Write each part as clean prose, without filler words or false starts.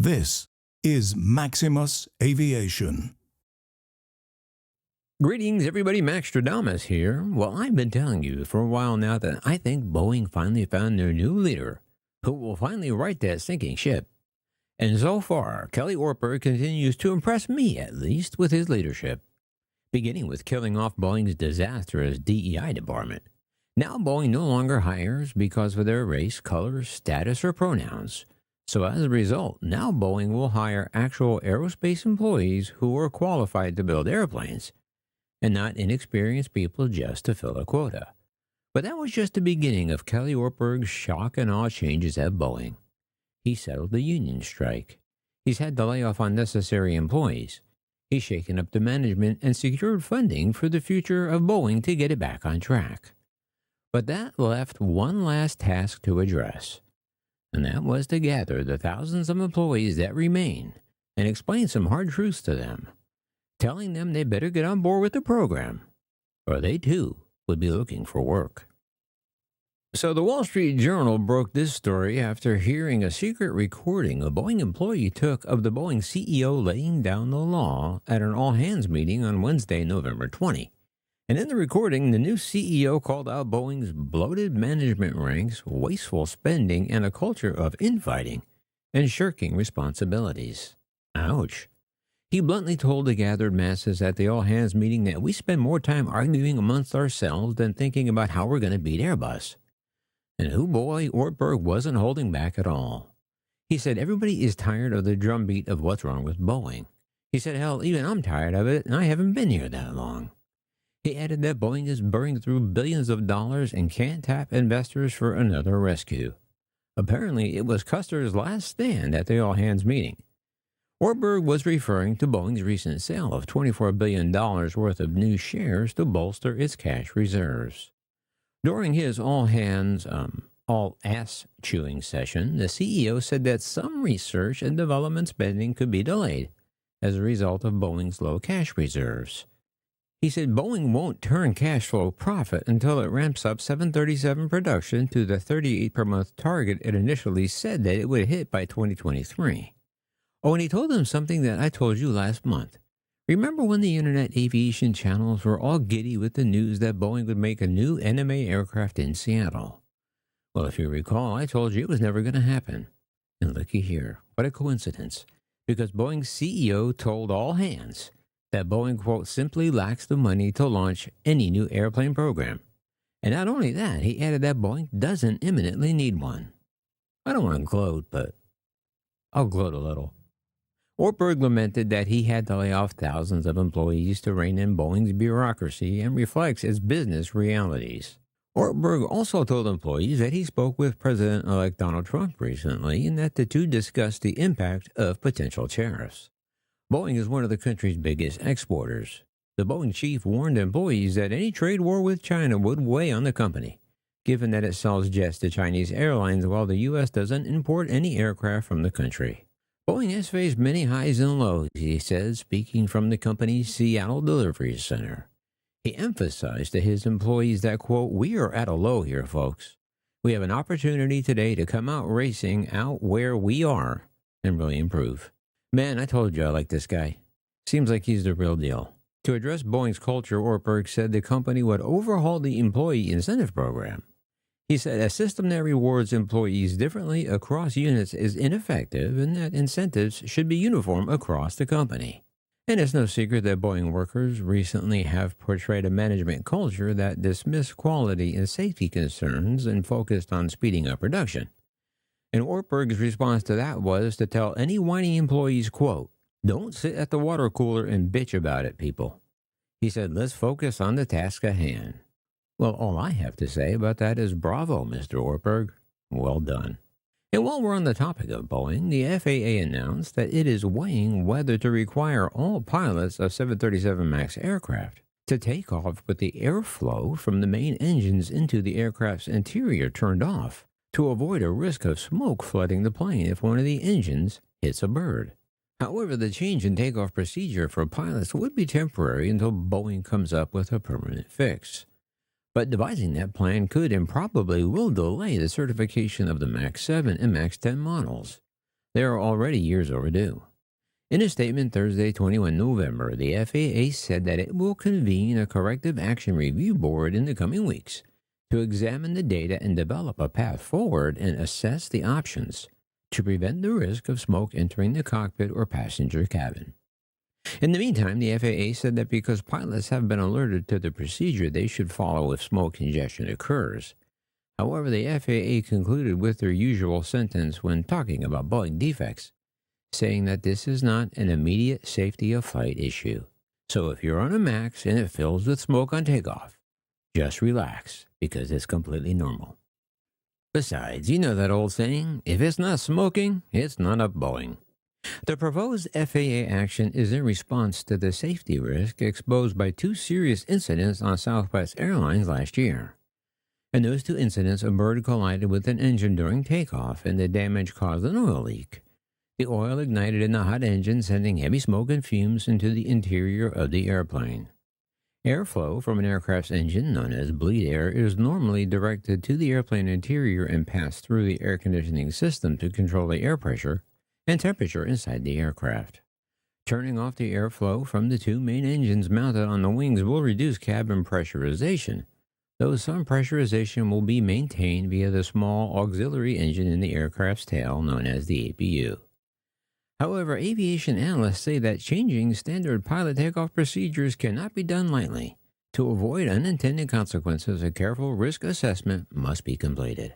This is Maximus Aviation. Greetings, everybody. Maxstradamus here. Well, I've been telling you for a while now that I think Boeing finally found their new leader, who will finally right that sinking ship. And so far, Kelly Ortberg continues to impress me, at least, with his leadership, beginning with killing off Boeing's disastrous DEI department. Now Boeing no longer hires because of their race, color, status, or pronouns. So as a result, now Boeing will hire actual aerospace employees who are qualified to build airplanes, and not inexperienced people just to fill a quota. But that was just the beginning of Kelly Ortberg's shock and awe changes at Boeing. He settled the union strike. He's had to lay off unnecessary employees. He's shaken up the management and secured funding for the future of Boeing to get it back on track. But that left one last task to address, and that was to gather the thousands of employees that remain and explain some hard truths to them, telling them they better get on board with the program, or they too would be looking for work. So the Wall Street Journal broke this story after hearing a secret recording a Boeing employee took of the Boeing CEO laying down the law at an all-hands meeting on Wednesday, November 20. And in the recording, the new CEO called out Boeing's bloated management ranks, wasteful spending, and a culture of infighting and shirking responsibilities. Ouch. He bluntly told the gathered masses at the all-hands meeting that we spend more time arguing amongst ourselves than thinking about how we're going to beat Airbus. And boy, Ortberg wasn't holding back at all. He said everybody is tired of the drumbeat of what's wrong with Boeing. He said, hell, even I'm tired of it, and I haven't been here that long. He added that Boeing is burning through billions of dollars and can't tap investors for another rescue. Apparently, it was Custer's last stand at the all-hands meeting. Ortberg was referring to Boeing's recent sale of $24 billion worth of new shares to bolster its cash reserves. During his all-hands, all-ass-chewing session, the CEO said that some research and development spending could be delayed as a result of Boeing's low cash reserves. He said Boeing won't turn cash flow profit until it ramps up 737 production to the 38 per month target it initially said that it would hit by 2023. Oh, and he told them something that I told you last month. Remember when the internet aviation channels were all giddy with the news that Boeing would make a new NMA aircraft in Seattle? Well, if you recall, I told you it was never going to happen. And looky here, what a coincidence. Because Boeing's CEO told all hands that Boeing, quote, simply lacks the money to launch any new airplane program. And not only that, he added that Boeing doesn't imminently need one. I don't want to gloat, but I'll gloat a little. Ortberg lamented that he had to lay off thousands of employees to rein in Boeing's bureaucracy and reflects its business realities. Ortberg also told employees that he spoke with President-elect Donald Trump recently and that the two discussed the impact of potential tariffs. Boeing is one of the country's biggest exporters. The Boeing chief warned employees that any trade war with China would weigh on the company, given that it sells jets to Chinese airlines while the U.S. doesn't import any aircraft from the country. Boeing has faced many highs and lows, he said, speaking from the company's Seattle Delivery Center. He emphasized to his employees that, quote, we are at a low here, folks. We have an opportunity today to come out racing out where we are and really improve. Man, I told you I like this guy. Seems like he's the real deal. To address Boeing's culture, Ortberg said the company would overhaul the employee incentive program. He said a system that rewards employees differently across units is ineffective and that incentives should be uniform across the company. And it's no secret that Boeing workers recently have portrayed a management culture that dismissed quality and safety concerns and focused on speeding up production. And Ortberg's response to that was to tell any whining employees, quote, don't sit at the water cooler and bitch about it, people. He said, let's focus on the task at hand. Well, all I have to say about that is bravo, Mr. Ortberg. Well done. And while we're on the topic of Boeing, the FAA announced that it is weighing whether to require all pilots of 737 MAX aircraft to take off with the airflow from the main engines into the aircraft's interior turned off, to avoid a risk of smoke flooding the plane if one of the engines hits a bird. However, the change in takeoff procedure for pilots would be temporary until Boeing comes up with a permanent fix. But devising that plan could and probably will delay the certification of the MAX 7 and MAX 10 models. They are already years overdue. In a statement Thursday, 21 November, the FAA said that it will convene a corrective action review board in the coming weeks to examine the data and develop a path forward and assess the options to prevent the risk of smoke entering the cockpit or passenger cabin. In the meantime, the FAA said that because pilots have been alerted to the procedure they should follow if smoke ingestion occurs. However, the FAA concluded with their usual sentence when talking about Boeing defects, saying that this is not an immediate safety of flight issue. So if you're on a MAX and it fills with smoke on takeoff, just relax, because it's completely normal. Besides, you know that old saying, if it's not smoking, it's not a Boeing. The proposed FAA action is in response to the safety risk exposed by two serious incidents on Southwest Airlines last year. In those two incidents, a bird collided with an engine during takeoff, and the damage caused an oil leak. The oil ignited in the hot engine, sending heavy smoke and fumes into the interior of the airplane. Airflow from an aircraft's engine, known as bleed air, is normally directed to the airplane interior and passed through the air conditioning system to control the air pressure and temperature inside the aircraft. Turning off the airflow from the two main engines mounted on the wings will reduce cabin pressurization, though some pressurization will be maintained via the small auxiliary engine in the aircraft's tail, known as the APU. However, aviation analysts say that changing standard pilot takeoff procedures cannot be done lightly. To avoid unintended consequences, a careful risk assessment must be completed.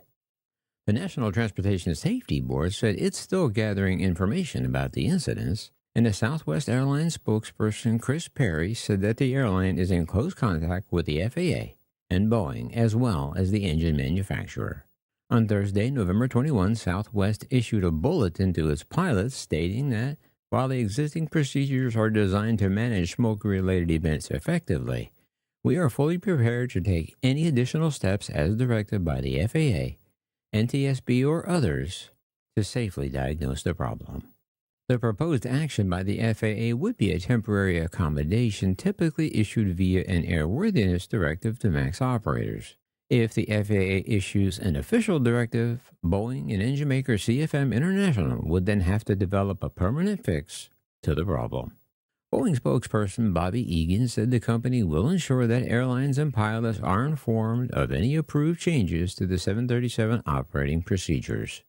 The National Transportation Safety Board said it's still gathering information about the incidents, and a Southwest Airlines spokesperson, Chris Perry, said that the airline is in close contact with the FAA and Boeing, as well as the engine manufacturer. On Thursday, November 21, Southwest issued a bulletin to its pilots stating that while the existing procedures are designed to manage smoke-related events effectively, we are fully prepared to take any additional steps as directed by the FAA, NTSB, or others to safely diagnose the problem. The proposed action by the FAA would be a temporary accommodation typically issued via an airworthiness directive to MAX operators. If the FAA issues an official directive, Boeing and engine maker CFM International would then have to develop a permanent fix to the problem. Boeing spokesperson Bobby Egan said the company will ensure that airlines and pilots are informed of any approved changes to the 737 operating procedures.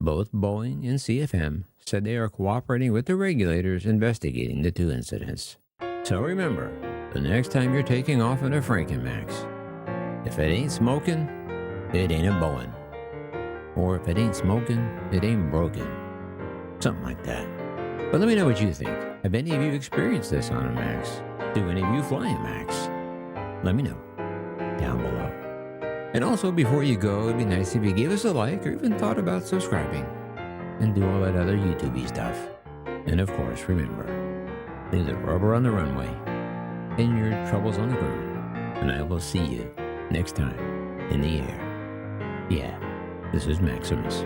Both Boeing and CFM said they are cooperating with the regulators investigating the two incidents. So remember, the next time you're taking off in a Frankenmax, if it ain't smoking, it ain't a Boeing. Or if it ain't smoking, it ain't broken. Something like that. But let me know what you think. Have any of you experienced this on a MAX? Do any of you fly a MAX? Let me know down below. And also, before you go, it'd be nice if you gave us a like or even thought about subscribing. And do all that other YouTube-y stuff. And of course, remember, leave the rubber on the runway and your troubles on the ground. And I will see you next time in the air. Yeah, this is Maximus.